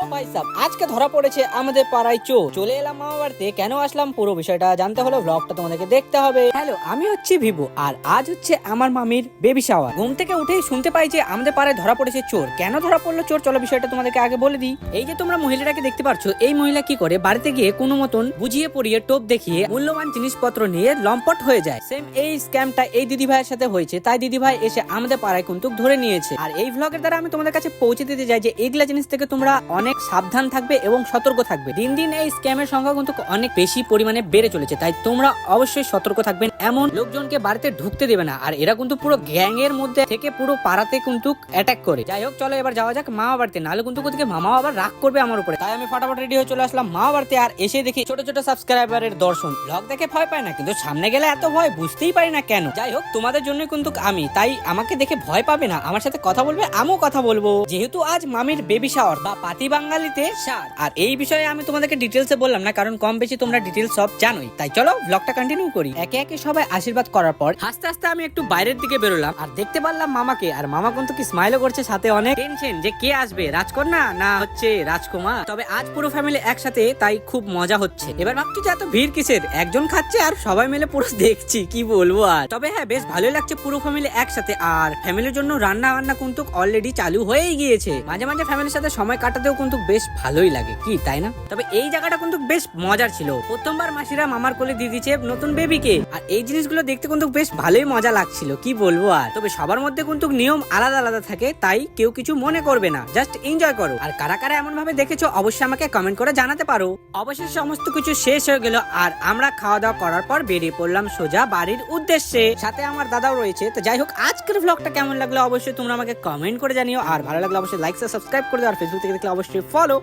ভাই সাব আজকে ধরা পড়েছে আমাদের পাড়ায় চোর। চলে এলাম মামা বাড়িতে। কেন আসলাম পুরো বিষয়টা জানতে হলে ব্লগটা তোমাদেরকে দেখতে হবে। হ্যালো, আমি হচ্ছে ভিভো আর আজ হচ্ছে আমার মামির বেবি শাওয়ার। ঘুম থেকে উঠেই শুনতে পাই যে আমাদের পাড়ায় ধরা পড়েছে চোর। কেন ধরা পড়লো চোর, চলো বিষয়টা তোমাদেরকে আগে বলে দিই। এই যে তোমরা মহিলাটাকে দেখতে পাচ্ছ, এই মহিলা কি করে বাড়িতে গিয়ে কোনো মতন বুঝিয়ে পড়িয়ে টোপ দেখিয়ে মূল্যবান জিনিসপত্র নিয়ে লম্পট হয়ে যায়। সেম এই স্ক্যামটা এই দিদি ভাইয়ের সাথে হয়েছে, তাই দিদি ভাই এসে আমাদের পাড়ায় কিন্তু ধরে নিয়েছে। আর এই ভ্লগের দ্বারা আমি তোমাদের কাছে পৌঁছে দিতে চাই যে এইগুলা জিনিস থেকে তোমরা অনেক সাবধান থাকবে এবং সতর্ক থাকবে। দিন দিন এই স্ক্যামের সংখ্যা কিন্তু অনেক বেশি পরিমাণে বেড়ে চলেছে, তাই তোমরা অবশ্যই সতর্ক থাকবেন। এমন লোকজনকে বাড়িতে ঢুকতে দেবে না। আর এরা কিন্তু পুরো গ্যাং এর মধ্যে থেকে পুরো পাড়াতে কিন্তু অ্যাটাক করে। যাই হোক, চলো এবার যাওয়া যাক মামা বাড়িতে, নাহলে কিন্তু ওদিকে মামা আবার রাগ করবে আমার উপরে। তাই আমি ফটাফট রেডি হয়ে চলে আসলাম মামা বাড়িতে। আর এসে দেখি ছোট ছোট সাবস্ক্রাইবারের দর্শন। ব্লগ দেখে ভয় পায় না, কিন্তু সামনে গেলে এত ভয় বুঝতেই পারি না কেন। যাই হোক, তোমাদের জন্য কিন্তু আমি, তাই আমাকে দেখে ভয় পাবে না, আমার সাথে কথা বলবে, আমিও কথা বলবো। যেহেতু আজ মামির বেবি শাওয়ার বা পাতি বাঙালিতে সার, আর এই বিষয়ে আমি তোমাদেরকে ডিটেলসে বললাম না, কারণ কম বেশি তোমরা ডিটেলস সব জানোই। তাই চলো ব্লগটা কন্টিনিউ করি। একে একে সবাই আশীর্বাদ করার পর আস্তে আস্তে আমি একটু বাইরের দিকে বেরোলাম আর দেখতে পারলাম মামাকে। আর মামা কিন্তু কি স্মাইলও করছে, সাথে অনেক টেনশন যে কে আসবে, রাজকন্যা না হচ্ছে রাজকুমার। তবে আজ পুরো ফ্যামিলি একসাথে, তাই খুব মজা হচ্ছে। এবার ভাবছি যে এত ভিড় কিসের, একজন খাচ্ছে আর সবাই মিলে পুরো দেখছি, কি বলবো। আর তবে হ্যাঁ, বেশ ভালোই লাগছে পুরো ফ্যামিলি একসাথে। আর ফ্যামিলির জন্য রান্না বান্না কিন্তু অলরেডি চালু হয়েই গিয়েছে। মাঝে মাঝে ফ্যামিলির সাথে সময় কাটাতেও কিন্তু বেশ ভালোই লাগে, কি তাই না? তবে এই জায়গাটা কিন্তু বেশ মজার ছিল। প্রথমবার মাসিরা মামার কোলে দিয়ে দিচ্ছে নতুন বেবিকে, আর এই জিনিসগুলো দেখতে কিন্তু বেশ ভালোই মজা লাগছিল, কি বলবো। আর তবে সবার মধ্যে কিন্তু নিয়ম আলাদা আলাদা থাকে, তাই কেউ কিছু মনে করবে না, জাস্ট এনজয় করো। আর কারা কারা এমন ভাবে দেখেছো অবশ্যই আমাকে কমেন্ট করে জানাতে পারো। অবশেষে সমস্ত কিছু শেষ হয়ে গেল আর আমরা খাওয়া দাওয়া করার পর বেরিয়ে পড়লাম সোজা বাড়ির উদ্দেশ্যে। সাথে আমার দাদাও রয়েছে। তো যাই হোক, আজকের ব্লগটা কেমন লাগলো অবশ্যই তোমরা আমাকে কমেন্ট করে জানিও। আর ভালো লাগলে অবশ্যই লাইক সাবস্ক্রাইব করে দাও। আর ফেসবুক থেকে দেখলে অবশ্যই ফলো।